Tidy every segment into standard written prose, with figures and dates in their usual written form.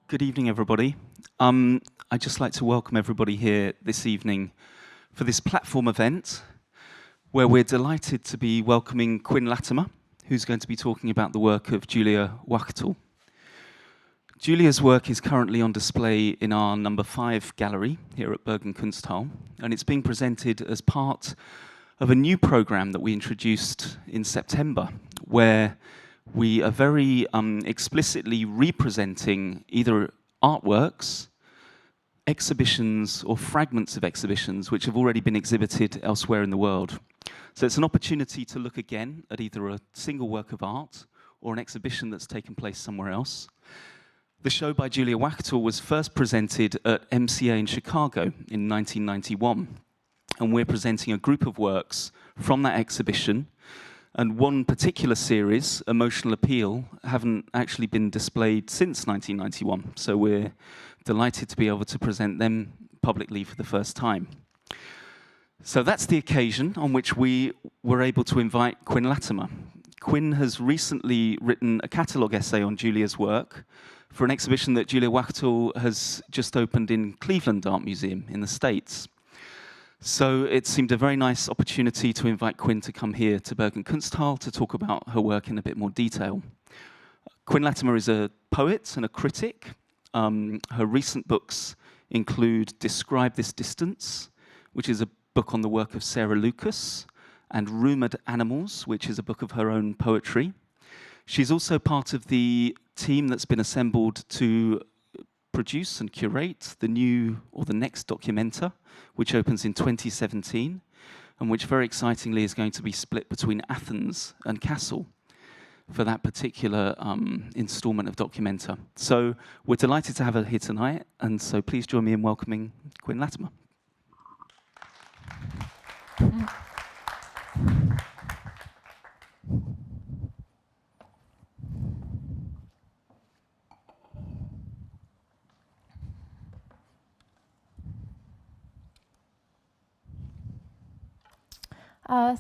Good evening, everybody. I'd just like to welcome everybody here this evening for this platform event where we're delighted to be welcoming Quinn Latimer, who's going to be talking about the work of Julia Wachtel. Julia's work is currently on display in our number 5 gallery here at Bergen Kunsthal, and it's being presented as part of a new program that we introduced in September, where we are very explicitly representing either artworks, exhibitions, or fragments of exhibitions which have already been exhibited elsewhere in the world. So it's an opportunity to look again at either a single work of art or an exhibition that's taken place somewhere else. The show by Julia Wachtel was first presented at MCA in Chicago in 1991, and we're presenting a group of works from that exhibition. And one particular series, Emotional Appeal, haven't actually been displayed since 1991. So we're delighted to be able to present them publicly for the first time. So that's the occasion on which we were able to invite Quinn Latimer. Quinn has recently written a catalogue essay on Julia's work for an exhibition that Julia Wachtel has just opened in Cleveland Art Museum in the States. So it seemed a very nice opportunity to invite Quinn to come here to Bergen Kunsthal to talk about her work in a bit more detail. Quinn Latimer is a poet and a critic. Her recent books include Describe This Distance, which is a book on the work of Sarah Lucas, and Rumored Animals, which is a book of her own poetry. She's also part of the team that's been assembled to produce and curate the new or the next documenta, which opens in 2017, and which very excitingly is going to be split between Athens and Kassel for that particular installment of documenta. So we're delighted to have her here tonight, and so please join me in welcoming Quinn Latimer.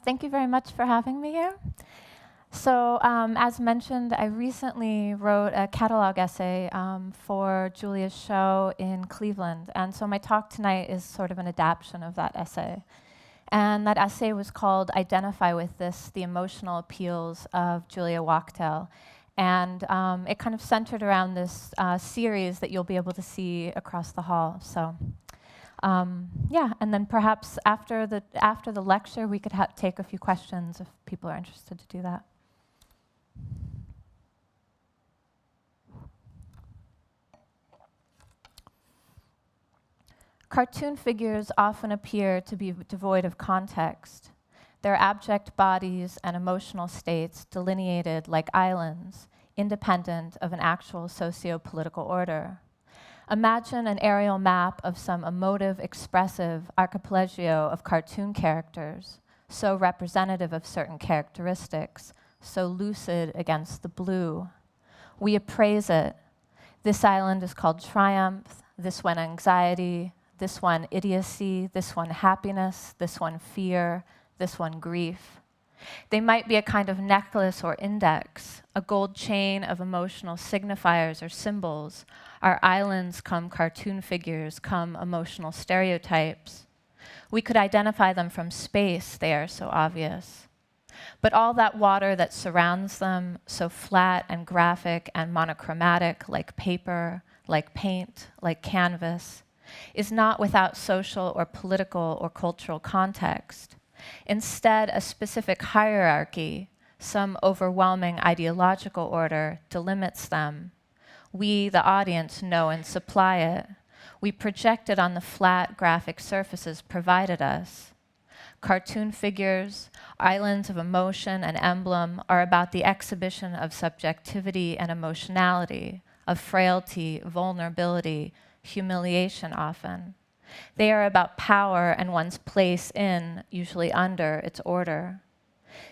Thank you very much for having me here. So, as mentioned, I recently wrote a catalog essay for Julia's show in Cleveland. And so my talk tonight is sort of an adaptation of that essay. And that essay was called Identify With This, The Emotional Appeals of Julia Wachtel. And it kind of centered around this series that you'll be able to see across the hall. So. Yeah, and then perhaps after the lecture, we could take a few questions if people are interested to do that. Cartoon figures often appear to be devoid of context. Their abject bodies and emotional states delineated like islands, independent of an actual socio-political order. Imagine an aerial map of some emotive, expressive archipelago of cartoon characters, so representative of certain characteristics, so lucid against the blue. We appraise it. This island is called triumph, this one anxiety, this one idiocy, this one happiness, this one fear, this one grief. They might be a kind of necklace or index, a gold chain of emotional signifiers or symbols. Our islands come cartoon figures, come emotional stereotypes. We could identify them from space, they are so obvious. But all that water that surrounds them, so flat and graphic and monochromatic, like paper, like paint, like canvas, is not without social or political or cultural context. Instead, a specific hierarchy, some overwhelming ideological order, delimits them. We, the audience, know and supply it. We project it on the flat, graphic surfaces provided us. Cartoon figures, islands of emotion and emblem, are about the exhibition of subjectivity and emotionality, of frailty, vulnerability, humiliation often. They are about power and one's place in, usually under, its order.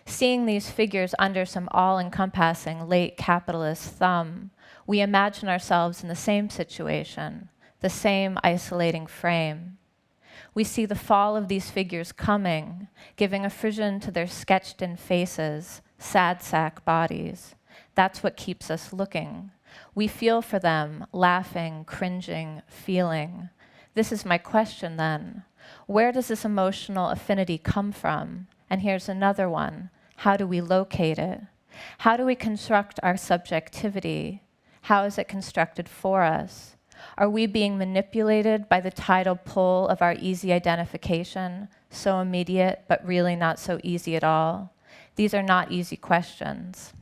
Seeing these figures under some all-encompassing late capitalist thumb, we imagine ourselves in the same situation, the same isolating frame. We see the fall of these figures coming, giving a frisson to their sketched-in faces, sad sack bodies. That's what keeps us looking. We feel for them, laughing, cringing, feeling. This is my question then. Where does this emotional affinity come from? And here's another one. How do we locate it? How do we construct our subjectivity? How is it constructed for us? Are we being manipulated by the tidal pull of our easy identification, so immediate but really not so easy at all? These are not easy questions.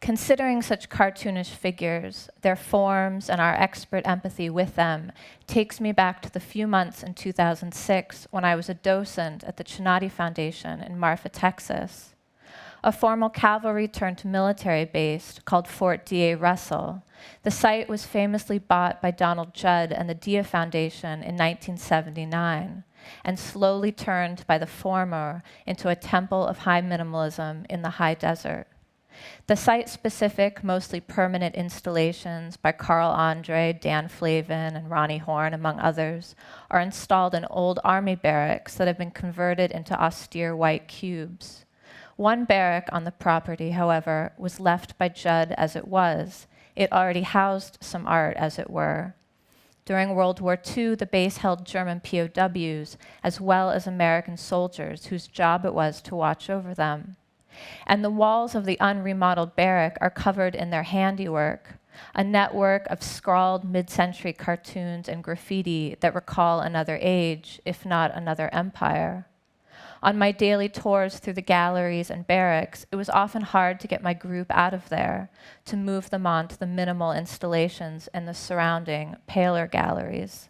Considering such cartoonish figures, their forms, and our expert empathy with them takes me back to the few months in 2006 when I was a docent at the Chinati Foundation in Marfa, Texas. A formal cavalry-turned-military base called Fort D.A. Russell. The site was famously bought by Donald Judd and the Dia Foundation in 1979, and slowly turned by the former into a temple of high minimalism in the high desert. The site-specific, mostly permanent installations by Carl Andre, Dan Flavin, and Ronnie Horn, among others, are installed in old army barracks that have been converted into austere white cubes. One barrack on the property, however, was left by Judd as it was. It already housed some art, as it were. During World War II, the base held German POWs, as well as American soldiers, whose job it was to watch over them. And the walls of the unremodeled barrack are covered in their handiwork, a network of scrawled mid-century cartoons and graffiti that recall another age, if not another empire. On my daily tours through the galleries and barracks, it was often hard to get my group out of there, to move them on to the minimal installations in the surrounding, paler galleries.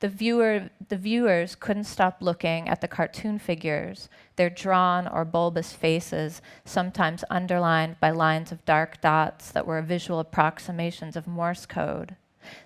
The viewers couldn't stop looking at the cartoon figures, their drawn or bulbous faces, sometimes underlined by lines of dark dots that were visual approximations of Morse code.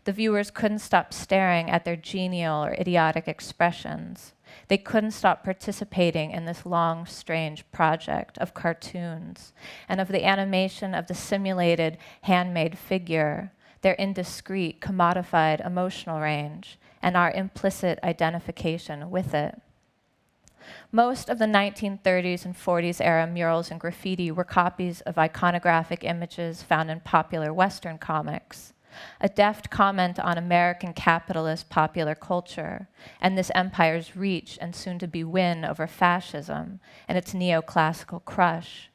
The viewers couldn't stop staring at their genial or idiotic expressions. They couldn't stop participating in this long, strange project of cartoons and of the animation of the simulated, handmade figure, their indiscreet, commodified emotional range, and our implicit identification with it. Most of the 1930s and 40s era murals and graffiti were copies of iconographic images found in popular Western comics, a deft comment on American capitalist popular culture and this empire's reach and soon-to-be win over fascism and its neoclassical crush.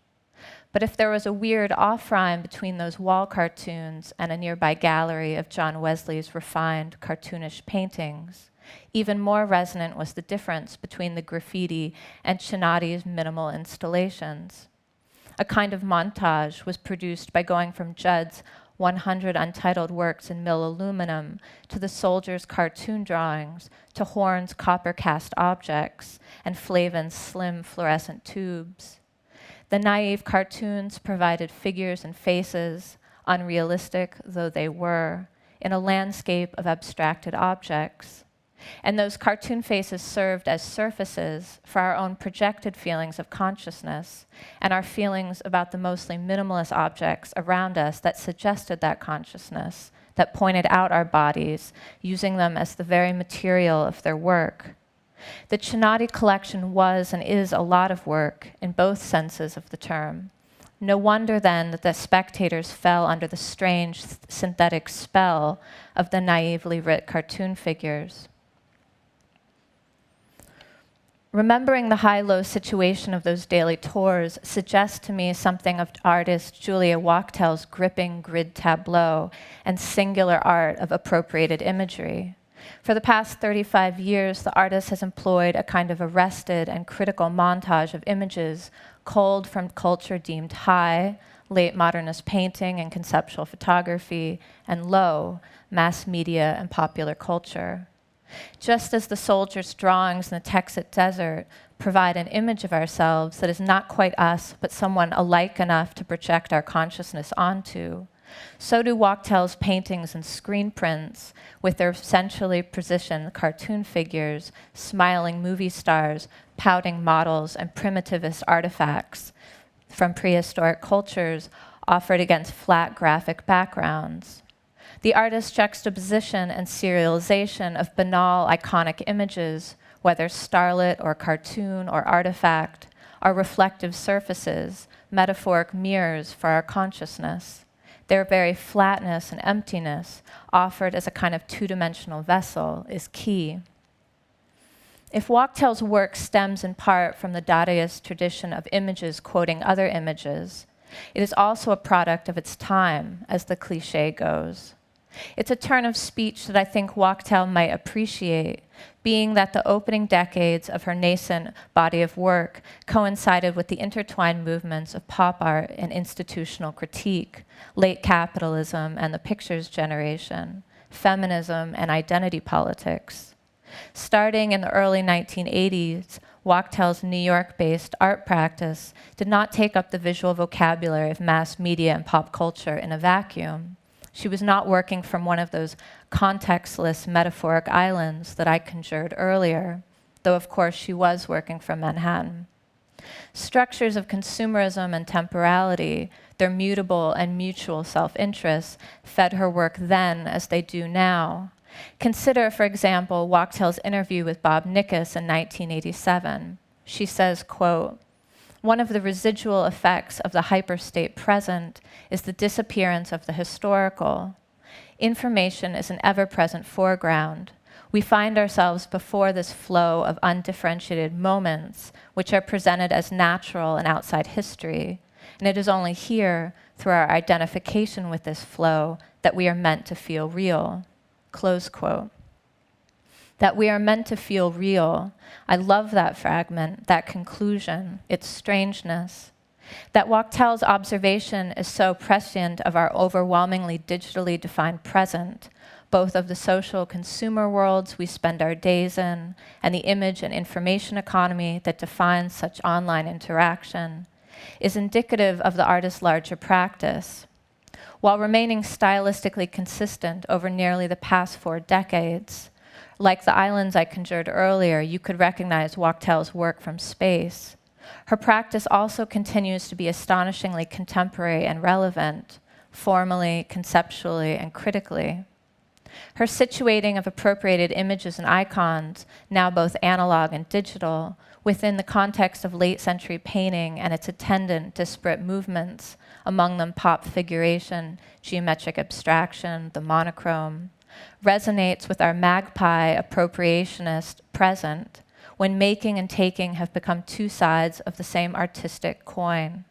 But if there was a weird off-rhyme between those wall cartoons and a nearby gallery of John Wesley's refined, cartoonish paintings, even more resonant was the difference between the graffiti and Chinati's minimal installations. A kind of montage was produced by going from Judd's 100 untitled works in mill aluminum to the soldiers' cartoon drawings to Horn's copper-cast objects and Flavin's slim fluorescent tubes. The naive cartoons provided figures and faces, unrealistic though they were, in a landscape of abstracted objects. And those cartoon faces served as surfaces for our own projected feelings of consciousness and our feelings about the mostly minimalist objects around us that suggested that consciousness, that pointed out our bodies, using them as the very material of their work. The Chinati collection was and is a lot of work in both senses of the term. No wonder then that the spectators fell under the strange synthetic spell of the naively writ cartoon figures. Remembering the high-low situation of those daily tours suggests to me something of artist Julia Wachtel's gripping grid tableau and singular art of appropriated imagery. For the past 35 years, the artist has employed a kind of arrested and critical montage of images culled from culture deemed high, late modernist painting and conceptual photography, and low, mass media and popular culture. Just as the soldiers' drawings in the Texas desert provide an image of ourselves that is not quite us, but someone alike enough to project our consciousness onto, so do Wachtel's paintings and screen prints, with their centrally positioned cartoon figures, smiling movie stars, pouting models, and primitivist artifacts from prehistoric cultures offered against flat graphic backgrounds. The artist's juxtaposition and serialization of banal, iconic images, whether starlet or cartoon or artifact, are reflective surfaces, metaphoric mirrors for our consciousness. Their very flatness and emptiness, offered as a kind of two-dimensional vessel, is key. If Wachtel's work stems in part from the Dadaist tradition of images quoting other images, it is also a product of its time, as the cliché goes. It's a turn of speech that I think Wachtel might appreciate, being that the opening decades of her nascent body of work coincided with the intertwined movements of pop art and institutional critique, late capitalism and the pictures generation, feminism and identity politics. Starting in the early 1980s, Wachtel's New York-based art practice did not take up the visual vocabulary of mass media and pop culture in a vacuum. She was not working from one of those contextless metaphoric islands that I conjured earlier, though of course she was working from Manhattan. Structures of consumerism and temporality, their mutable and mutual self-interest, fed her work then as they do now. Consider, for example, Wachtel's interview with Bob Nickus in 1987. She says, quote, "One of the residual effects of the hyperstate present is the disappearance of the historical. Information is an ever-present foreground. We find ourselves before this flow of undifferentiated moments, which are presented as natural and outside history, and it is only here, through our identification with this flow, that we are meant to feel real." Close quote. That we are meant to feel real. I love that fragment, that conclusion, its strangeness. That Wachtel's observation is so prescient of our overwhelmingly digitally defined present, both of the social consumer worlds we spend our days in and the image and information economy that defines such online interaction, is indicative of the artist's larger practice. While remaining stylistically consistent over nearly the past 4 decades, like the islands I conjured earlier, you could recognize Wachtel's work from space. Her practice also continues to be astonishingly contemporary and relevant, formally, conceptually, and critically. Her situating of appropriated images and icons, now both analog and digital, within the context of late-century painting and its attendant disparate movements, among them pop figuration, geometric abstraction, the monochrome, resonates with our magpie appropriationist present, when making and taking have become 2 sides of the same artistic coin.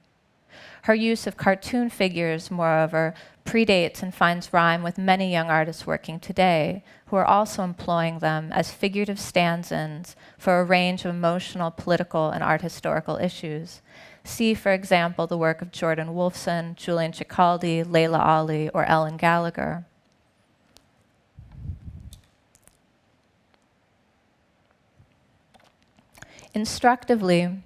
Her use of cartoon figures, moreover, predates and finds rhyme with many young artists working today, who are also employing them as figurative stand-ins for a range of emotional, political, and art historical issues. See, for example, the work of Jordan Wolfson, Julian Cicaldi, Layla Ali, or Ellen Gallagher. Instructively,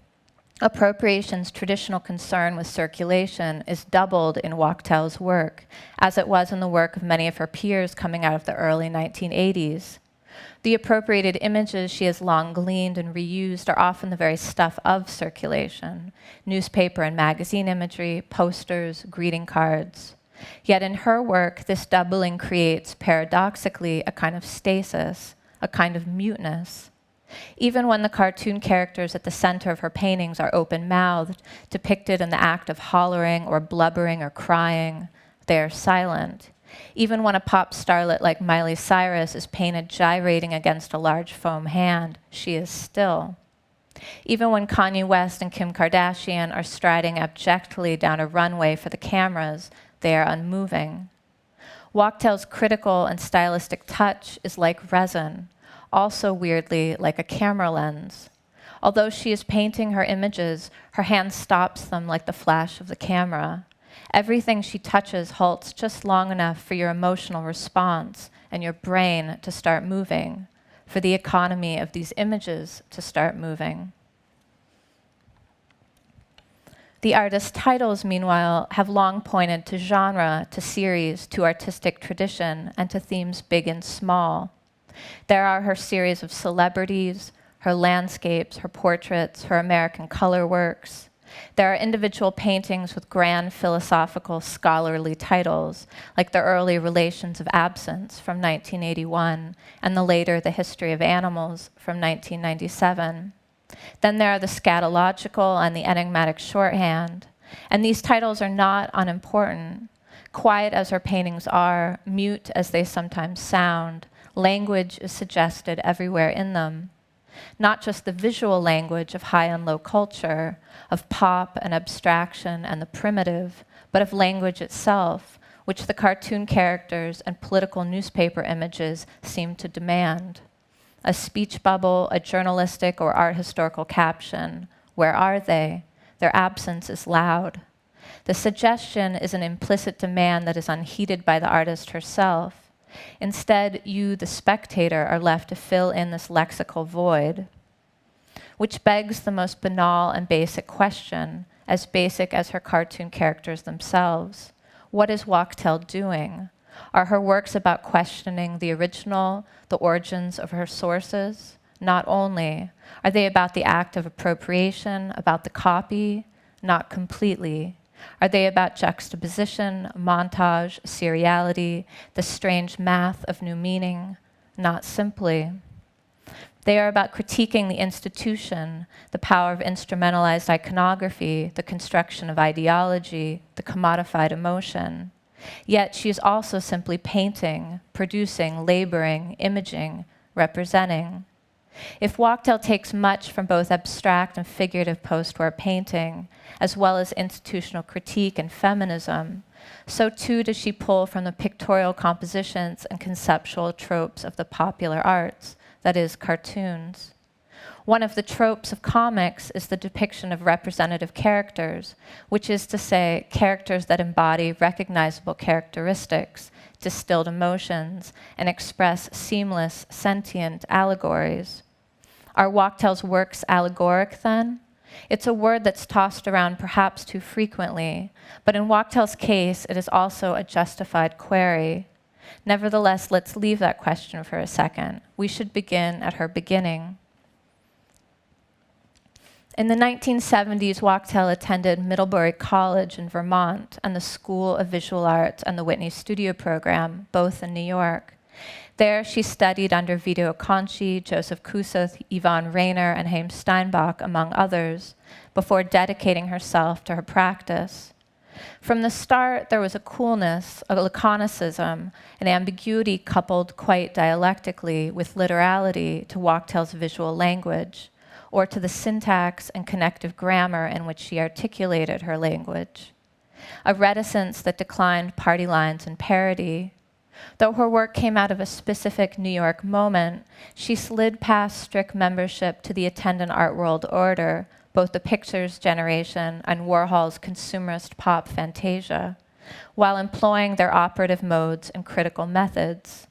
appropriation's traditional concern with circulation is doubled in Wachtel's work, as it was in the work of many of her peers coming out of the early 1980s. The appropriated images she has long gleaned and reused are often the very stuff of circulation: newspaper and magazine imagery, posters, greeting cards. Yet in her work, this doubling creates, paradoxically, a kind of stasis, a kind of muteness. Even when the cartoon characters at the center of her paintings are open-mouthed, depicted in the act of hollering or blubbering or crying, they are silent. Even when a pop starlet like Miley Cyrus is painted gyrating against a large foam hand, she is still. Even when Kanye West and Kim Kardashian are striding abjectly down a runway for the cameras, they are unmoving. Wachtel's critical and stylistic touch is like resin, also weirdly like a camera lens. Although she is painting her images, her hand stops them like the flash of the camera. Everything she touches halts just long enough for your emotional response and your brain to start moving, for the economy of these images to start moving. The artist's titles, meanwhile, have long pointed to genre, to series, to artistic tradition, and to themes big and small. There are her series of celebrities, her landscapes, her portraits, her American color works. There are individual paintings with grand philosophical, scholarly titles, like the early Relations of Absence from 1981, and the later The History of Animals from 1997. Then there are the scatological and the enigmatic shorthand, And these titles are not unimportant. Quiet as her paintings are, mute as they sometimes sound, language is suggested everywhere in them. Not just the visual language of high and low culture, of pop and abstraction and the primitive, but of language itself, which the cartoon characters and political newspaper images seem to demand. A speech bubble, a journalistic or art historical caption. Where are they? Their absence is loud. The suggestion is an implicit demand that is unheeded by the artist herself. Instead, you, the spectator, are left to fill in this lexical void, which begs the most banal and basic question, as basic as her cartoon characters themselves. What is Wachtel doing? Are her works about questioning the original, the origins of her sources? Not only. Are they about the act of appropriation, about the copy? Not completely. Are they about juxtaposition, montage, seriality, the strange math of new meaning? Not simply. They are about critiquing the institution, the power of instrumentalized iconography, the construction of ideology, the commodified emotion. Yet she is also simply painting, producing, laboring, imaging, representing. If Wachtel takes much from both abstract and figurative post-war painting, as well as institutional critique and feminism, so too does she pull from the pictorial compositions and conceptual tropes of the popular arts, that is, cartoons. One of the tropes of comics is the depiction of representative characters, which is to say, characters that embody recognizable characteristics, distilled emotions, and express seamless, sentient allegories. Are Wachtel's works allegoric, then? It's a word that's tossed around perhaps too frequently, but in Wachtel's case, it is also a justified query. Nevertheless, let's leave that question for a second. We should begin at her beginning. In the 1970s, Wachtel attended Middlebury College in Vermont and the School of Visual Arts and the Whitney Studio Program, both in New York. There, she studied under Vito Conchi, Joseph Kusuth, Yvonne Rainer, and Haim Steinbach, among others, before dedicating herself to her practice. From the start, there was a coolness, a laconicism, an ambiguity coupled quite dialectically with literality to Wachtel's visual language, or to the syntax and connective grammar in which she articulated her language. A reticence that declined party lines and parody. Though her work came out of a specific New York moment, she slid past strict membership to the attendant art world order, both the Pictures generation and Warhol's consumerist pop fantasia, while employing their operative modes and critical methods.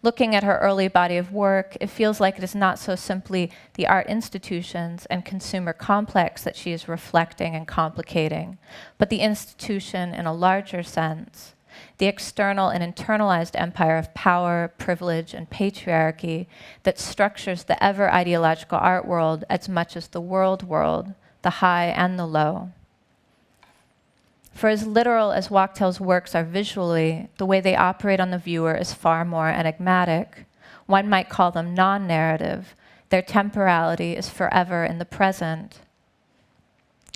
Looking at her early body of work, it feels like it is not so simply the art institutions and consumer complex that she is reflecting and complicating, but the institution in a larger sense. The external and internalized empire of power, privilege, and patriarchy that structures the ever-ideological art world as much as the world, the high and the low. For as literal as Wachtel's works are visually, the way they operate on the viewer is far more enigmatic. One might call them non-narrative. Their temporality is forever in the present.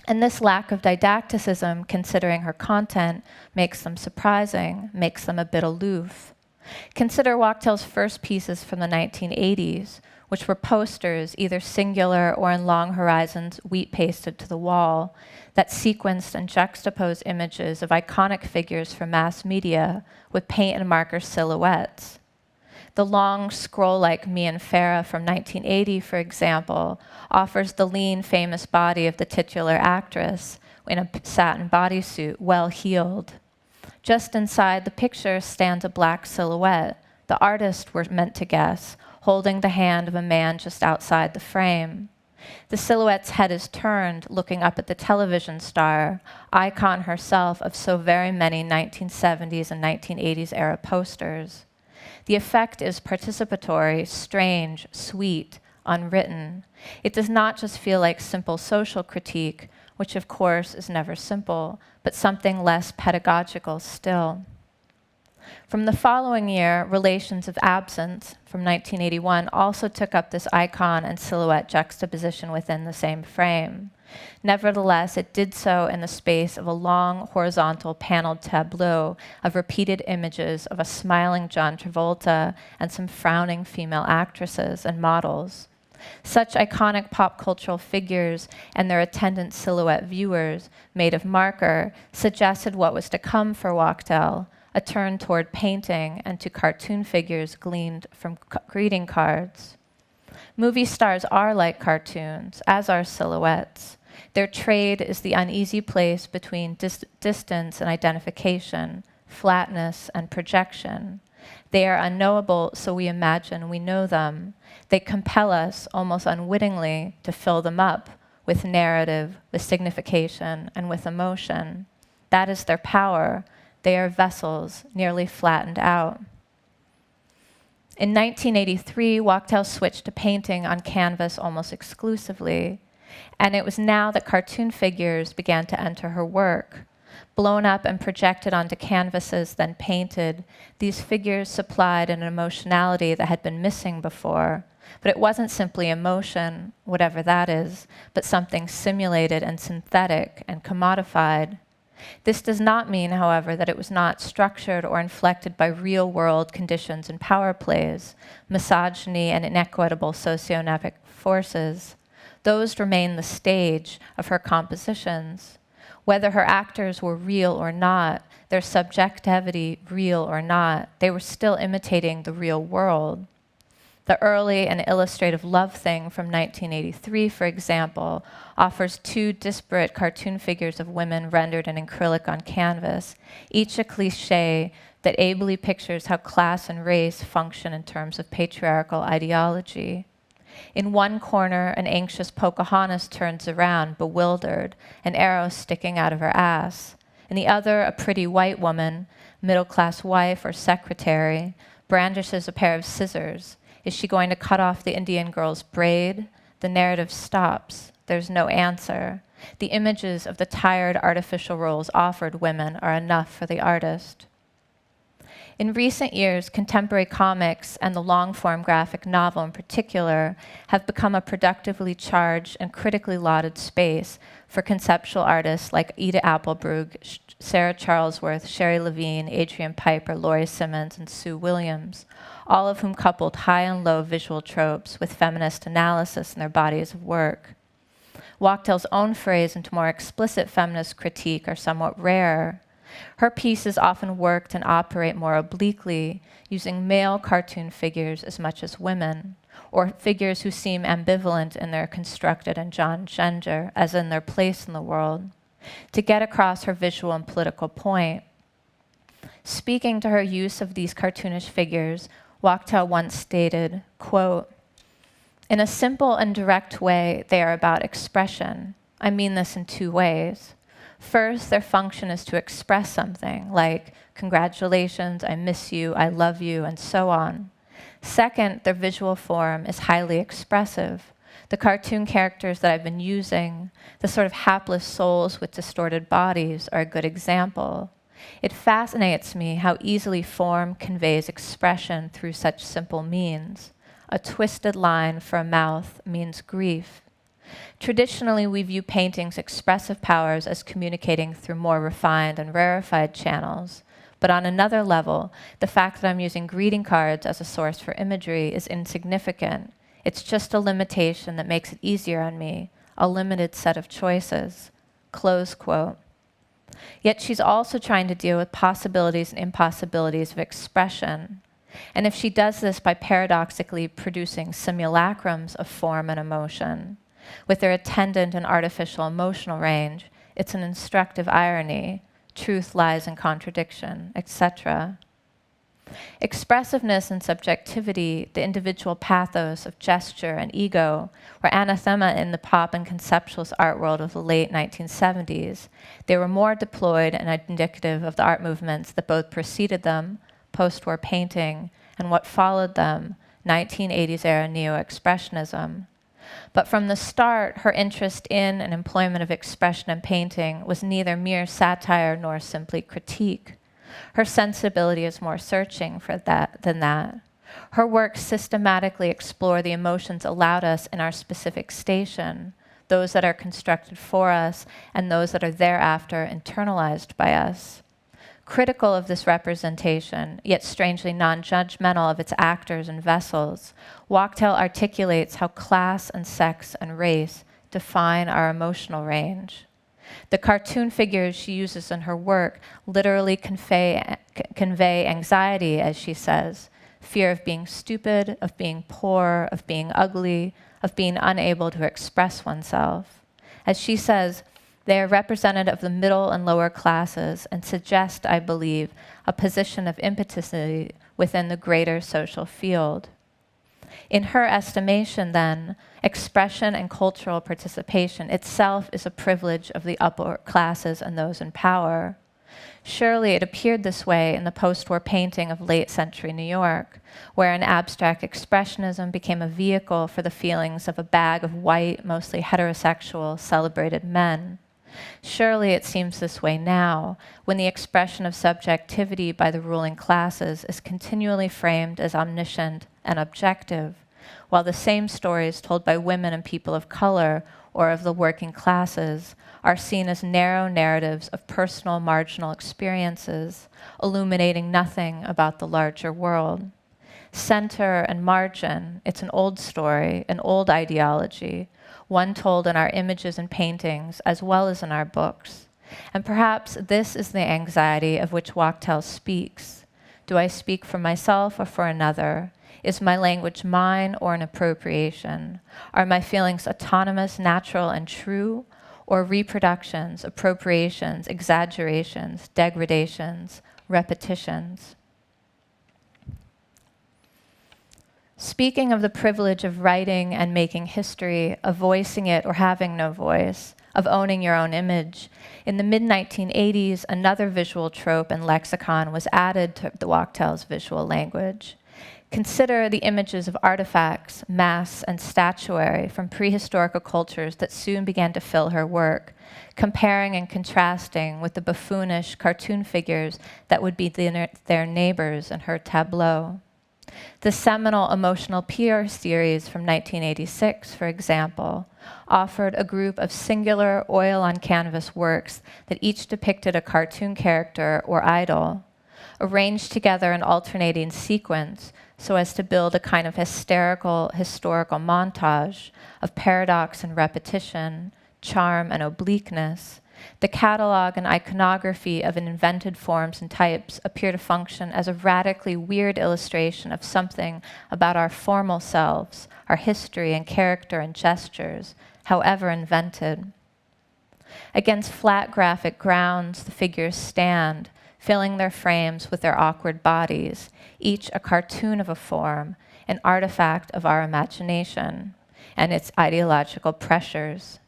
And this lack of didacticism, considering her content, makes them surprising, makes them a bit aloof. Consider Wachtel's first pieces from the 1980s, which were posters, either singular or in long horizons, wheat pasted to the wall, that sequenced and juxtaposed images of iconic figures from mass media with paint and marker silhouettes. The long scroll-like Mia Farah from 1980, for example, offers the lean, famous body of the titular actress in a satin bodysuit, well-heeled. Just inside the picture stands a black silhouette, the artist, we're meant to guess, holding the hand of a man just outside the frame. The silhouette's head is turned, looking up at the television star, icon herself of so very many 1970s and 1980s era posters. The effect is participatory, strange, sweet, unwritten. It does not just feel like simple social critique, which of course is never simple, but something less pedagogical still. From the following year, Relations of Absence, from 1981, also took up this icon and silhouette juxtaposition within the same frame. Nevertheless, it did so in the space of a long, horizontal paneled tableau of repeated images of a smiling John Travolta and some frowning female actresses and models. Such iconic pop cultural figures and their attendant silhouette viewers, made of marker, suggested what was to come for Wachtel, a turn toward painting and to cartoon figures gleaned from greeting cards. Movie stars are like cartoons, as are silhouettes. Their trade is the uneasy place between distance and identification, flatness and projection. They are unknowable, so we imagine we know them. They compel us, almost unwittingly, to fill them up with narrative, with signification, and with emotion. That is their power. They are vessels nearly flattened out. In 1983, Wachtel switched to painting on canvas almost exclusively, and it was now that cartoon figures began to enter her work. Blown up and projected onto canvases, then painted, these figures supplied an emotionality that had been missing before. But it wasn't simply emotion, whatever that is, but something simulated and synthetic and commodified. This does not mean, however, that it was not structured or inflected by real-world conditions and power plays, misogyny and inequitable socioeconomic forces. Those remain the stage of her compositions. Whether her actors were real or not, their subjectivity real or not, they were still imitating the real world. The early and illustrative Love Thing from 1983, for example, offers two disparate cartoon figures of women rendered in acrylic on canvas, each a cliché that ably pictures how class and race function in terms of patriarchal ideology. In one corner, an anxious Pocahontas turns around, bewildered, an arrow sticking out of her ass. In the other, a pretty white woman, middle-class wife or secretary, brandishes a pair of scissors. Is she going to cut off the Indian girl's braid? The narrative stops. There's no answer. The images of the tired artificial roles offered women are enough for the artist. In recent years, contemporary comics and the long-form graphic novel in particular have become a productively charged and critically lauded space for conceptual artists like Ida Applebrug, Sarah Charlesworth, Sherry Levine, Adrian Piper, Laurie Simmons, and Sue Williams, all of whom coupled high and low visual tropes with feminist analysis in their bodies of work. Wachtel's own phrase into more explicit feminist critique are somewhat rare. Her pieces often worked and operate more obliquely, using male cartoon figures as much as women, or figures who seem ambivalent in their constructed and gender, as in their place in the world, to get across her visual and political point. Speaking to her use of these cartoonish figures, Wachtel once stated, quote, "In a simple and direct way, they are about expression. I mean this in two ways. First, their function is to express something, like congratulations, I miss you, I love you, and so on. Second, their visual form is highly expressive. The cartoon characters that I've been using, the sort of hapless souls with distorted bodies, are a good example. It fascinates me how easily form conveys expression through such simple means. A twisted line for a mouth means grief. Traditionally, we view painting's expressive powers as communicating through more refined and rarefied channels. But on another level, the fact that I'm using greeting cards as a source for imagery is insignificant. It's just a limitation that makes it easier on me, a limited set of choices." Close quote. Yet she's also trying to deal with possibilities and impossibilities of expression. And if she does this by paradoxically producing simulacrums of form and emotion, with their attendant and artificial emotional range, it's an instructive irony. Truth lies in contradiction, etc. Expressiveness and subjectivity, the individual pathos of gesture and ego, were anathema in the pop and conceptualist art world of the late 1970s. They were more deployed and indicative of the art movements that both preceded them, post-war painting, and what followed them, 1980s era neo-expressionism. But from the start, her interest in and employment of expression and painting was neither mere satire nor simply critique. Her sensibility is more searching than that. Her works systematically explore the emotions allowed us in our specific station, those that are constructed for us, and those that are thereafter internalized by us. Critical of this representation, yet strangely non-judgmental of its actors and vessels, Wachtel articulates how class and sex and race define our emotional range. The cartoon figures she uses in her work literally convey anxiety, as she says, fear of being stupid, of being poor, of being ugly, of being unable to express oneself. As she says, they are representative of the middle and lower classes and suggest, I believe, a position of impotency within the greater social field. In her estimation, then, expression and cultural participation itself is a privilege of the upper classes and those in power. Surely it appeared this way in the post-war painting of late-century New York, where an abstract expressionism became a vehicle for the feelings of a bag of white, mostly heterosexual, celebrated men. Surely it seems this way now, when the expression of subjectivity by the ruling classes is continually framed as omniscient and objective, while the same stories told by women and people of color or of the working classes are seen as narrow narratives of personal marginal experiences, illuminating nothing about the larger world. Center and margin, it's an old story, an old ideology, one told in our images and paintings as well as in our books. And perhaps this is the anxiety of which Wachtel speaks. Do I speak for myself or for another? Is my language mine or an appropriation? Are my feelings autonomous, natural, and true, or reproductions, appropriations, exaggerations, degradations, repetitions? Speaking of the privilege of writing and making history, of voicing it or having no voice, of owning your own image, in the mid-1980s, another visual trope and lexicon was added to the Wachtel's visual language. Consider the images of artifacts, masks, and statuary from prehistorical cultures that soon began to fill her work, comparing and contrasting with the buffoonish cartoon figures that would be their neighbors in her tableau. The seminal Emotional Peer series from 1986, for example, offered a group of singular oil-on-canvas works that each depicted a cartoon character or idol, arranged together in alternating sequence so as to build a kind of hysterical historical montage of paradox and repetition, charm and obliqueness. The catalog and iconography of invented forms and types appear to function as a radically weird illustration of something about our formal selves, our history and character and gestures, however invented. Against flat graphic grounds, the figures stand, filling their frames with their awkward bodies, each a cartoon of a form, an artifact of our imagination and its ideological pressures.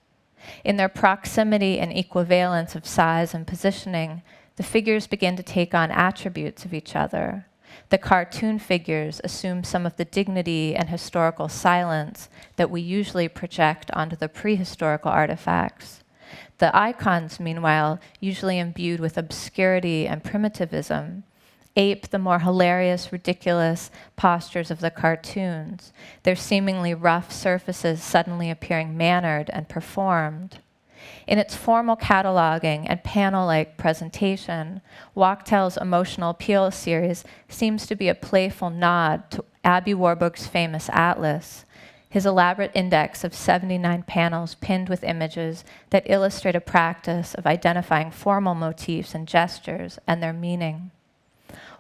In their proximity and equivalence of size and positioning, the figures begin to take on attributes of each other. The cartoon figures assume some of the dignity and historical silence that we usually project onto the prehistorical artifacts. The icons, meanwhile, usually imbued with obscurity and primitivism, ape the more hilarious, ridiculous postures of the cartoons, their seemingly rough surfaces suddenly appearing mannered and performed. In its formal cataloging and panel-like presentation, Wachtel's Emotional Appeal series seems to be a playful nod to Aby Warburg's famous atlas, his elaborate index of 79 panels pinned with images that illustrate a practice of identifying formal motifs and gestures and their meaning.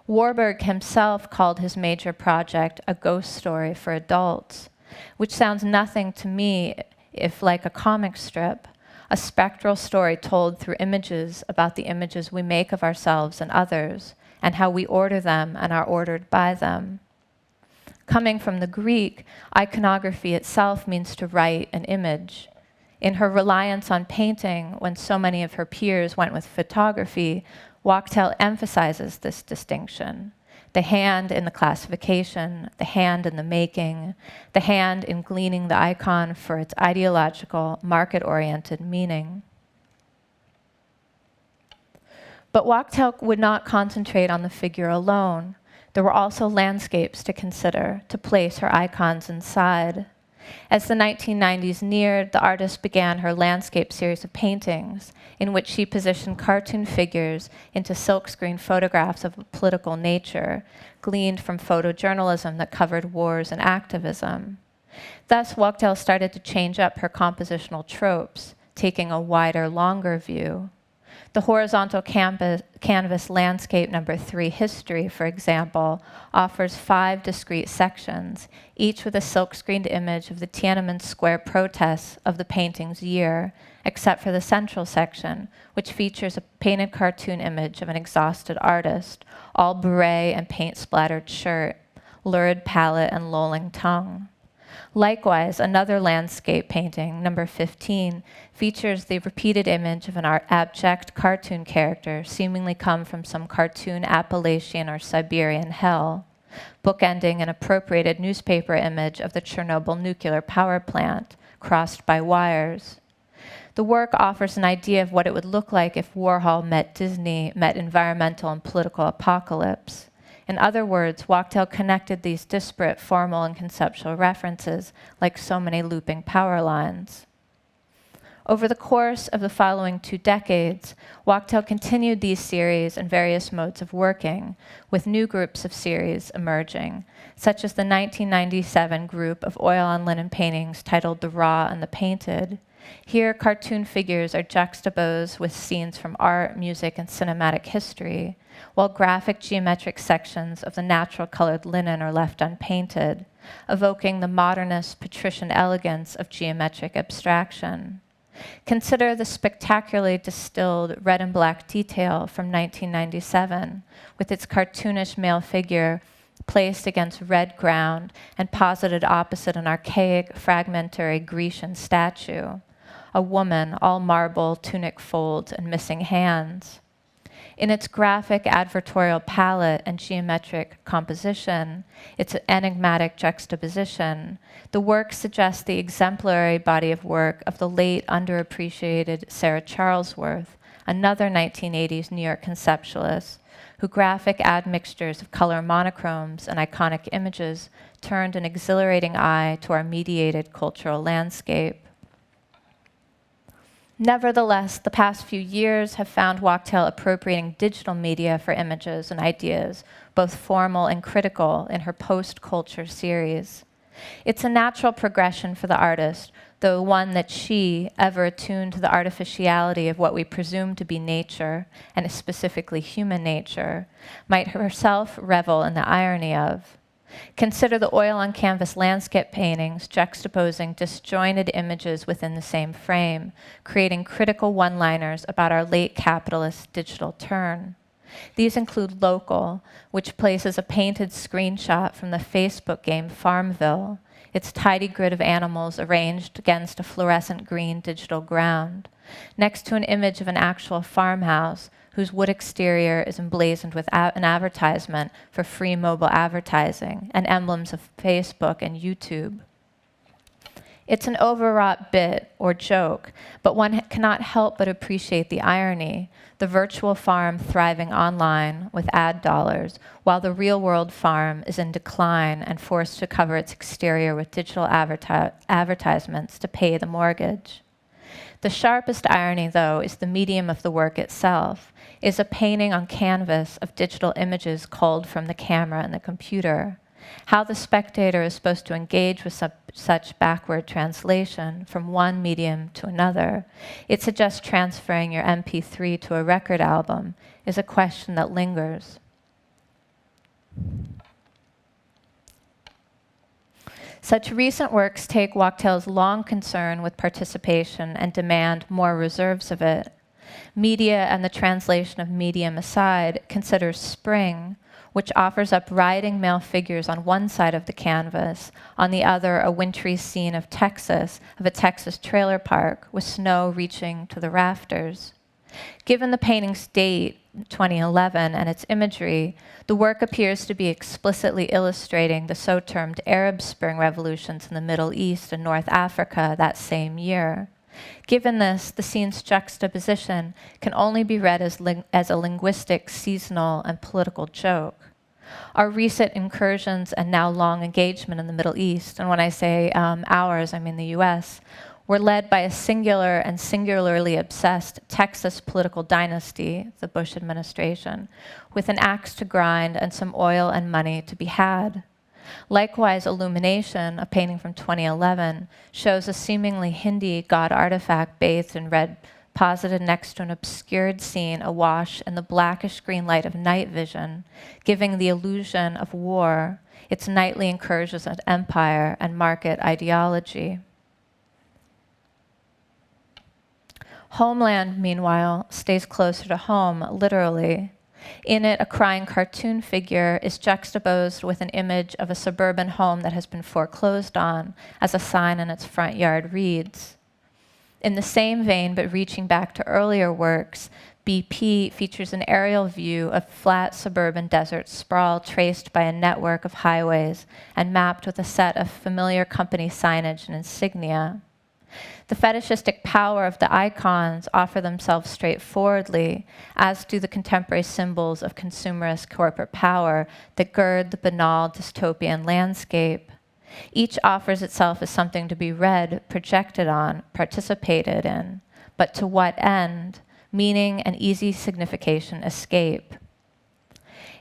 Warburg himself called his major project a ghost story for adults, which sounds nothing to me if, like a comic strip, a spectral story told through images about the images we make of ourselves and others, and how we order them and are ordered by them. Coming from the Greek, iconography itself means to write an image. In her reliance on painting, when so many of her peers went with photography, Wachtel emphasizes this distinction. The hand in the classification, the hand in the making, the hand in gleaning the icon for its ideological, market-oriented meaning. But Wachtel would not concentrate on the figure alone. There were also landscapes to consider, to place her icons inside. As the 1990s neared, the artist began her landscape series of paintings, in which she positioned cartoon figures into silkscreen photographs of a political nature, gleaned from photojournalism that covered wars and activism. Thus, Wachtel started to change up her compositional tropes, taking a wider, longer view. The horizontal canvas landscape number 3, History, for example, offers 5 discrete sections, each with a silk-screened image of the Tiananmen Square protests of the painting's year, except for the central section, which features a painted cartoon image of an exhausted artist, all beret and paint-splattered shirt, lurid palette and lolling tongue. Likewise, another landscape painting, number 15, features the repeated image of an abject cartoon character seemingly come from some cartoon Appalachian or Siberian hell, bookending an appropriated newspaper image of the Chernobyl nuclear power plant, crossed by wires. The work offers an idea of what it would look like if Warhol met Disney, met environmental and political apocalypse. In other words, Wachtel connected these disparate formal and conceptual references like so many looping power lines. Over the course of the following 2 decades, Wachtel continued these series and various modes of working, with new groups of series emerging, such as the 1997 group of oil on linen paintings titled The Raw and the Painted. Here, cartoon figures are juxtaposed with scenes from art, music, and cinematic history, while graphic geometric sections of the natural colored linen are left unpainted, evoking the modernist patrician elegance of geometric abstraction. Consider the spectacularly distilled red and black detail from 1997, with its cartoonish male figure placed against red ground and posited opposite an archaic, fragmentary Grecian statue, a woman, all marble, tunic folds, and missing hands. In its graphic advertorial palette and geometric composition, its enigmatic juxtaposition, the work suggests the exemplary body of work of the late underappreciated Sarah Charlesworth, another 1980s New York conceptualist, who graphic admixtures of color monochromes and iconic images turned an exhilarating eye to our mediated cultural landscape. Nevertheless, the past few years have found Wachtel appropriating digital media for images and ideas, both formal and critical, in her post-culture series. It's a natural progression for the artist, though one that she, ever attuned to the artificiality of what we presume to be nature, and specifically human nature, might herself revel in the irony of. Consider the oil-on-canvas landscape paintings juxtaposing disjointed images within the same frame, creating critical one-liners about our late capitalist digital turn. These include Local, which places a painted screenshot from the Facebook game Farmville, its tidy grid of animals arranged against a fluorescent green digital ground, next to an image of an actual farmhouse whose wood exterior is emblazoned with an advertisement for free mobile advertising and emblems of Facebook and YouTube. It's an overwrought bit or joke, but one cannot help but appreciate the irony, the virtual farm thriving online with ad dollars, while the real-world farm is in decline and forced to cover its exterior with digital advertisements to pay the mortgage. The sharpest irony, though, is the medium of the work itself, is a painting on canvas of digital images culled from the camera and the computer. How the spectator is supposed to engage with such backward translation from one medium to another, it suggests transferring your MP3 to a record album, is a question that lingers. Such recent works take Wachtel's long concern with participation and demand more reserves of it. Media and the translation of medium aside, consider Spring, which offers up riding male figures on one side of the canvas, on the other a wintry scene of a Texas trailer park with snow reaching to the rafters. Given the painting's date, 2011, and its imagery, the work appears to be explicitly illustrating the so-termed Arab Spring revolutions in the Middle East and North Africa that same year. Given this, the scene's juxtaposition can only be read as a linguistic, seasonal, and political joke. Our recent incursions and now long engagement in the Middle East, and when I say ours, I mean the US, were led by a singular and singularly obsessed Texas political dynasty, the Bush administration, with an axe to grind and some oil and money to be had. Likewise, Illumination, a painting from 2011, shows a seemingly Hindi god artifact bathed in red, posited next to an obscured scene awash in the blackish green light of night vision, giving the illusion of war, its nightly incursions at empire and market ideology. Homeland, meanwhile, stays closer to home, literally. In it, a crying cartoon figure is juxtaposed with an image of a suburban home that has been foreclosed on, as a sign in its front yard reads. In the same vein, but reaching back to earlier works, BP features an aerial view of flat suburban desert sprawl traced by a network of highways and mapped with a set of familiar company signage and insignia. The fetishistic power of the icons offer themselves straightforwardly, as do the contemporary symbols of consumerist corporate power that gird the banal dystopian landscape. Each offers itself as something to be read, projected on, participated in. But to what end? Meaning and easy signification escape.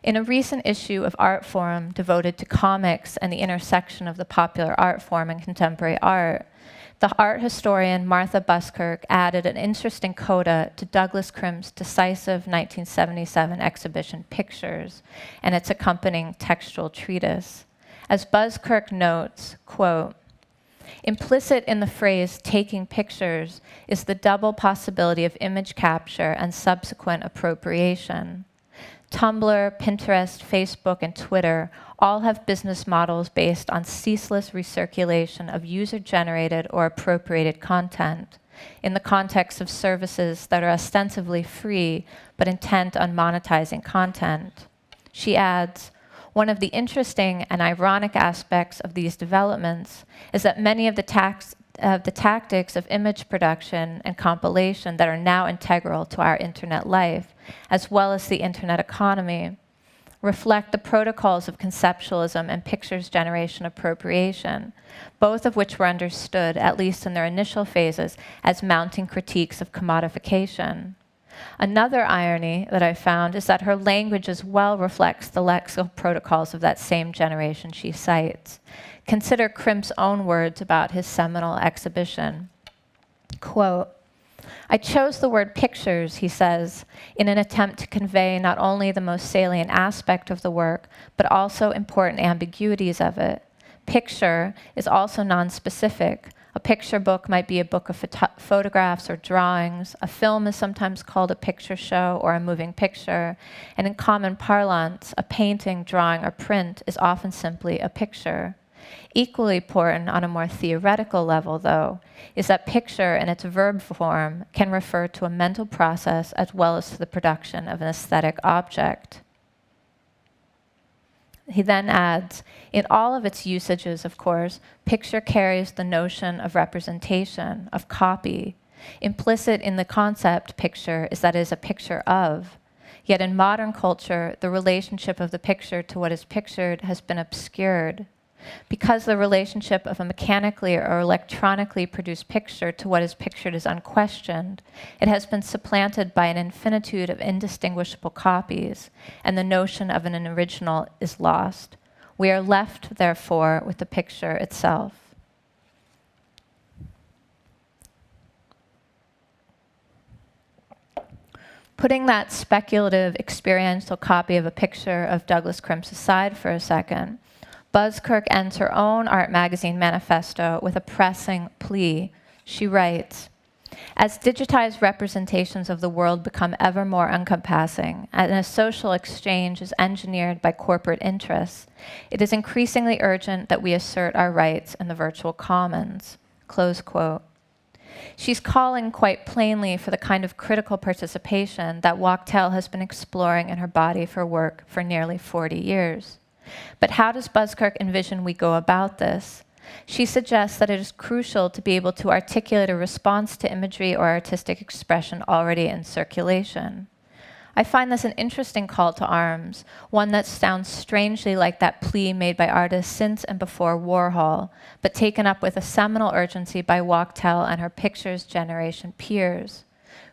In a recent issue of Art Forum devoted to comics and the intersection of the popular art form and contemporary art, the art historian Martha Buskirk added an interesting coda to Douglas Crimp's decisive 1977 exhibition Pictures and its accompanying textual treatise. As Buskirk notes, quote, "Implicit in the phrase taking pictures is the double possibility of image capture and subsequent appropriation. Tumblr, Pinterest, Facebook, and Twitter all have business models based on ceaseless recirculation of user-generated or appropriated content in the context of services that are ostensibly free but intent on monetizing content." She adds, "One of the interesting and ironic aspects of these developments is that many of the tactics of image production and compilation that are now integral to our internet life, as well as the internet economy, reflect the protocols of conceptualism and pictures generation appropriation, both of which were understood, at least in their initial phases, as mounting critiques of commodification. Another irony that I found is that her language as well reflects the lexical protocols of that same generation she cites. Consider Crimp's own words about his seminal exhibition. Quote, "I chose the word pictures," he says, "in an attempt to convey not only the most salient aspect of the work, but also important ambiguities of it. Picture is also nonspecific. A picture book might be a book of photographs or drawings. A film is sometimes called a picture show or a moving picture. And in common parlance, a painting, drawing, or print is often simply a picture. Equally important on a more theoretical level, though, is that picture in its verb form can refer to a mental process as well as to the production of an aesthetic object." He then adds, "In all of its usages, of course, picture carries the notion of representation, of copy. Implicit in the concept picture is that it is a picture of. Yet in modern culture, the relationship of the picture to what is pictured has been obscured. Because the relationship of a mechanically or electronically produced picture to what is pictured is unquestioned, it has been supplanted by an infinitude of indistinguishable copies, and the notion of an original is lost. We are left, therefore, with the picture itself." Putting that speculative, experiential copy of a picture of Douglas Crimp's aside for a second, Buskirk ends her own art magazine manifesto with a pressing plea. She writes, "As digitized representations of the world become ever more encompassing, and a social exchange is engineered by corporate interests, it is increasingly urgent that we assert our rights in the virtual commons." Close quote. She's calling quite plainly for the kind of critical participation that Wachtel has been exploring in her body for work for nearly 40 years. But how does Buskirk envision we go about this? She suggests that it is crucial to be able to articulate a response to imagery or artistic expression already in circulation. I find this an interesting call to arms, one that sounds strangely like that plea made by artists since and before Warhol, but taken up with a seminal urgency by Wachtel and her pictures generation peers,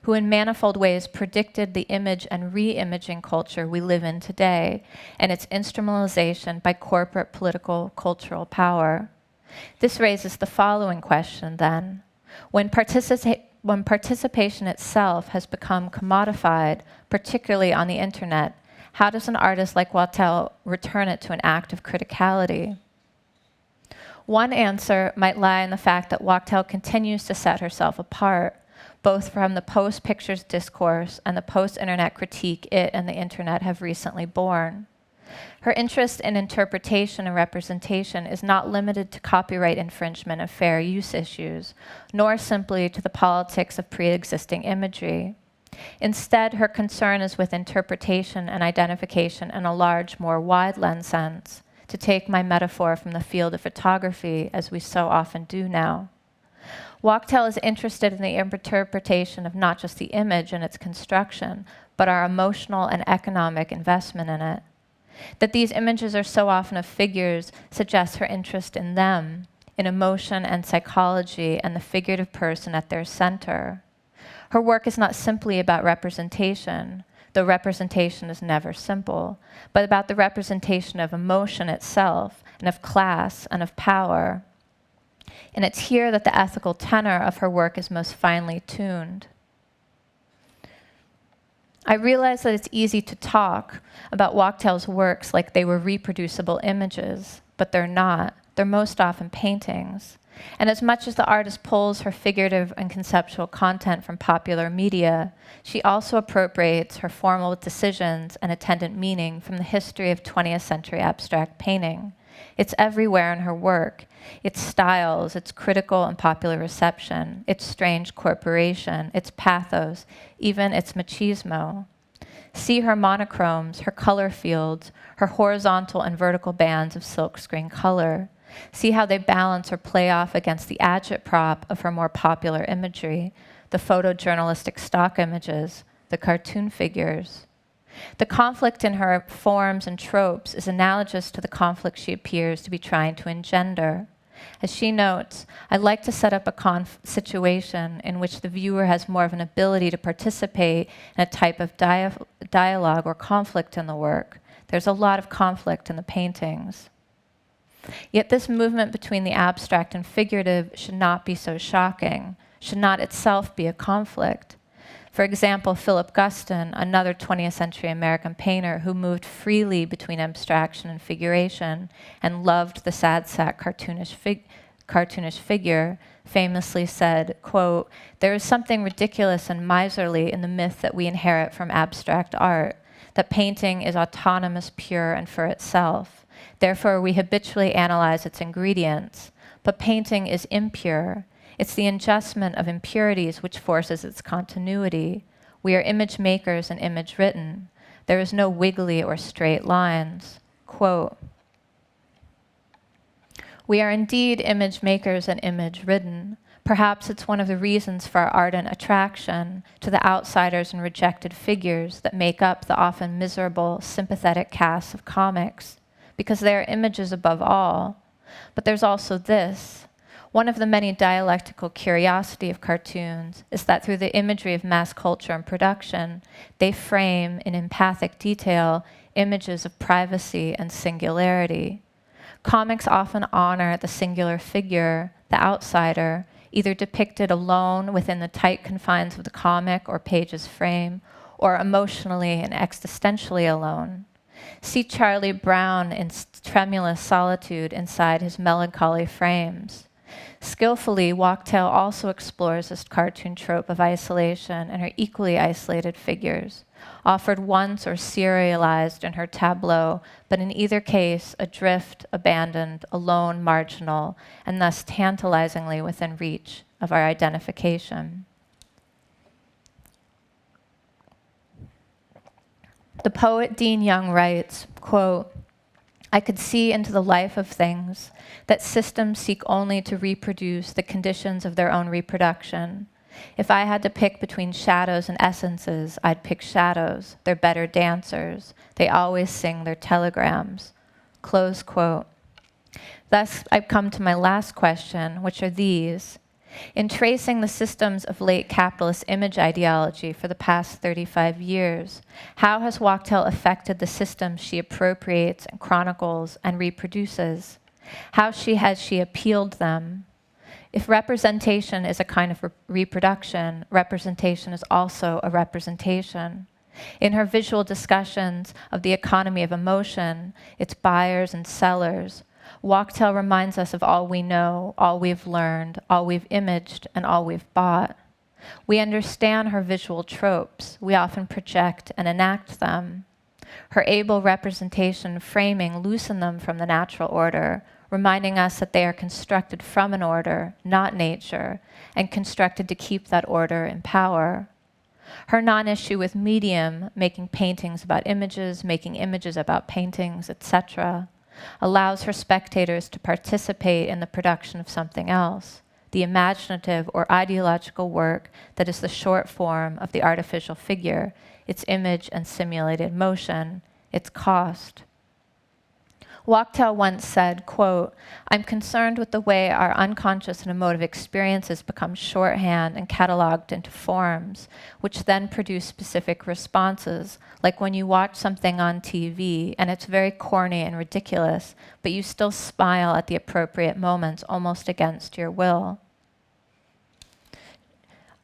who in manifold ways predicted the image and re-imaging culture we live in today and its instrumentalization by corporate political cultural power. This raises the following question then. When participation itself has become commodified, particularly on the internet, how does an artist like Wachtel return it to an act of criticality? One answer might lie in the fact that Wachtel continues to set herself apart, both from the post-pictures discourse and the post-internet critique it and the internet have recently borne. Her interest in interpretation and representation is not limited to copyright infringement and fair use issues, nor simply to the politics of pre-existing imagery. Instead, her concern is with interpretation and identification in a large, more wide-lens sense, to take my metaphor from the field of photography, as we so often do now. Wachtel is interested in the interpretation of not just the image and its construction, but our emotional and economic investment in it. That these images are so often of figures suggests her interest in them, in emotion and psychology and the figurative person at their center. Her work is not simply about representation, though representation is never simple, but about the representation of emotion itself, and of class, and of power. And it's here that the ethical tenor of her work is most finely tuned. I realize that it's easy to talk about Wachtel's works like they were reproducible images, but they're not. They're most often paintings. And as much as the artist pulls her figurative and conceptual content from popular media, she also appropriates her formal decisions and attendant meaning from the history of 20th century abstract painting. It's everywhere in her work. Its styles, its critical and popular reception, its strange corporation, its pathos, even its machismo. See her monochromes, her color fields, her horizontal and vertical bands of silkscreen color. See how they balance or play off against the agitprop of her more popular imagery, the photojournalistic stock images, the cartoon figures. The conflict in her forms and tropes is analogous to the conflict she appears to be trying to engender. As she notes, I like to set up a situation in which the viewer has more of an ability to participate in a type of dialogue or conflict in the work. There's a lot of conflict in the paintings. Yet this movement between the abstract and figurative should not be so shocking, should not itself be a conflict. For example, Philip Guston, another 20th century American painter who moved freely between abstraction and figuration and loved the sad sack cartoonish figure, famously said, quote, "There is something ridiculous and miserly in the myth that we inherit from abstract art, that painting is autonomous, pure, and for itself. Therefore, we habitually analyze its ingredients. But painting is impure. It's the adjustment of impurities which forces its continuity. We are image makers and image written. There is no wiggly or straight lines." Quote, "We are indeed image makers and image ridden. Perhaps it's one of the reasons for our ardent attraction to the outsiders and rejected figures that make up the often miserable, sympathetic cast of comics, because they are images above all. But there's also this. One of the many dialectical curiosity of cartoons is that through the imagery of mass culture and production, they frame in empathic detail images of privacy and singularity. Comics often honor the singular figure, the outsider, either depicted alone within the tight confines of the comic or page's frame, or emotionally and existentially alone. See Charlie Brown in tremulous solitude inside his melancholy frames. Skillfully, Wachtel also explores this cartoon trope of isolation and her equally isolated figures, offered once or serialized in her tableau, but in either case, adrift, abandoned, alone, marginal, and thus tantalizingly within reach of our identification. The poet Dean Young writes, quote, "I could see into the life of things that systems seek only to reproduce the conditions of their own reproduction. If I had to pick between shadows and essences, I'd pick shadows. They're better dancers. They always sing their telegrams. Close quote. Thus, I've come to my last question, which are these. In tracing the systems of late capitalist image ideology for the past 35 years, how has Wachtel affected the systems she appropriates and chronicles and reproduces? How has she appealed them? If representation is a kind of reproduction, representation is also a representation. In her visual discussions of the economy of emotion, its buyers and sellers, Wachtel reminds us of all we know, all we've learned, all we've imaged, and all we've bought. We understand her visual tropes. We often project and enact them. Her able representation framing loosen them from the natural order, reminding us that they are constructed from an order, not nature, and constructed to keep that order in power. Her non-issue with medium, making paintings about images, making images about paintings, etc., allows her spectators to participate in the production of something else, the imaginative or ideological work that is the short form of the artificial figure, its image and simulated motion, its cost. Wachtel once said, quote, "I'm concerned with the way our unconscious and emotive experiences become shorthand and cataloged into forms, which then produce specific responses, like when you watch something on TV and it's very corny and ridiculous, but you still smile at the appropriate moments almost against your will."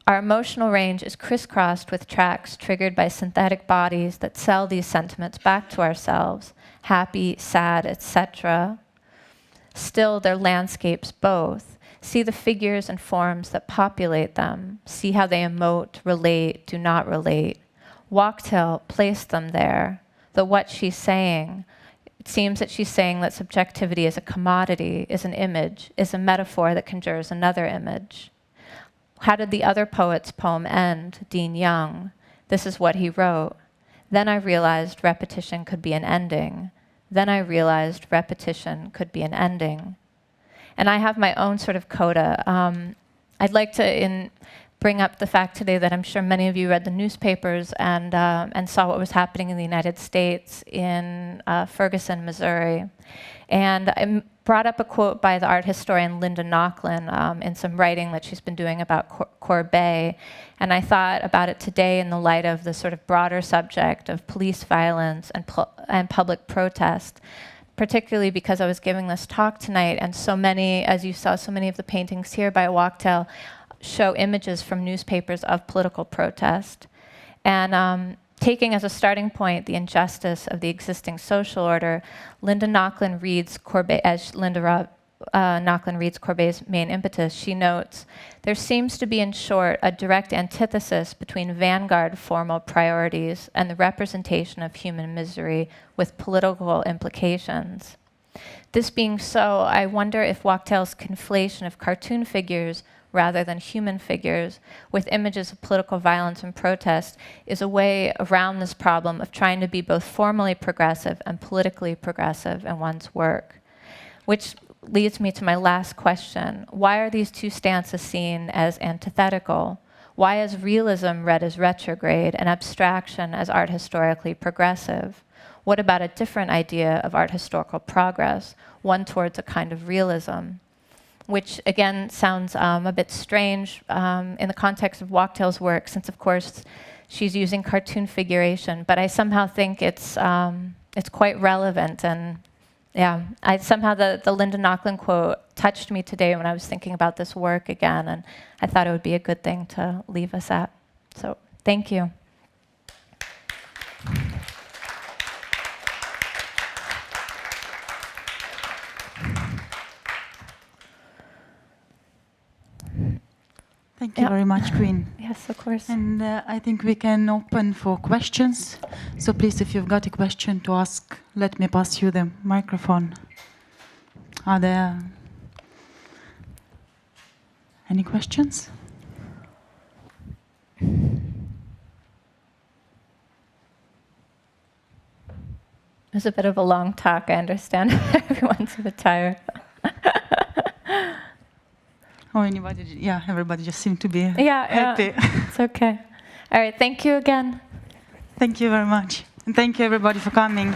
Our emotional range is crisscrossed with tracks triggered by synthetic bodies that sell these sentiments back to ourselves, happy, sad, etc. Still, they're landscapes both. See the figures and forms that populate them. See how they emote, relate, do not relate. Wachtel placed them there. Though what she's saying, it seems that she's saying that subjectivity is a commodity, is an image, is a metaphor that conjures another image. How did the other poet's poem end, Dean Young? This is what he wrote. Then I realized repetition could be an ending. Then I realized repetition could be an ending. And I have my own sort of coda. I'd like to bring up the fact today that I'm sure many of you read the newspapers and saw what was happening in the United States in Ferguson, Missouri. And I brought up a quote by the art historian Linda Nochlin in some writing that she's been doing about Courbet. And I thought about it today in the light of the sort of broader subject of police violence and public protest, particularly because I was giving this talk tonight, and so many, as you saw, so many of the paintings here by Wachtel show images from newspapers of political protest. And taking as a starting point the injustice of the existing social order, Linda Nochlin reads Courbet, as Nochlin reads Courbet's main impetus. She notes, "There seems to be, in short, a direct antithesis between vanguard formal priorities and the representation of human misery with political implications. This being so, I wonder if Wachtel's conflation of cartoon figures rather than human figures with images of political violence and protest is a way around this problem of trying to be both formally progressive and politically progressive in one's work." Which leads me to my last question. Why are these two stances seen as antithetical? Why is realism read as retrograde and abstraction as art historically progressive? What about a different idea of art historical progress, one towards a kind of realism? Which again sounds a bit strange in the context of Wachtel's work, since of course she's using cartoon figuration, but I somehow think it's quite relevant. And yeah, somehow the Linda Nochlin quote touched me today when I was thinking about this work again, and I thought it would be a good thing to leave us at. So thank you. Thank you very much, Quinn. Yes, of course. And I think we can open for questions. So please, if you've got a question to ask, let me pass you the microphone. Are there any questions? It was a bit of a long talk, I understand. Everyone's a bit tired. Or anybody? Yeah, everybody just seemed to be Yeah, happy. It's okay. All right, thank you again. Thank you very much. And thank you everybody for coming.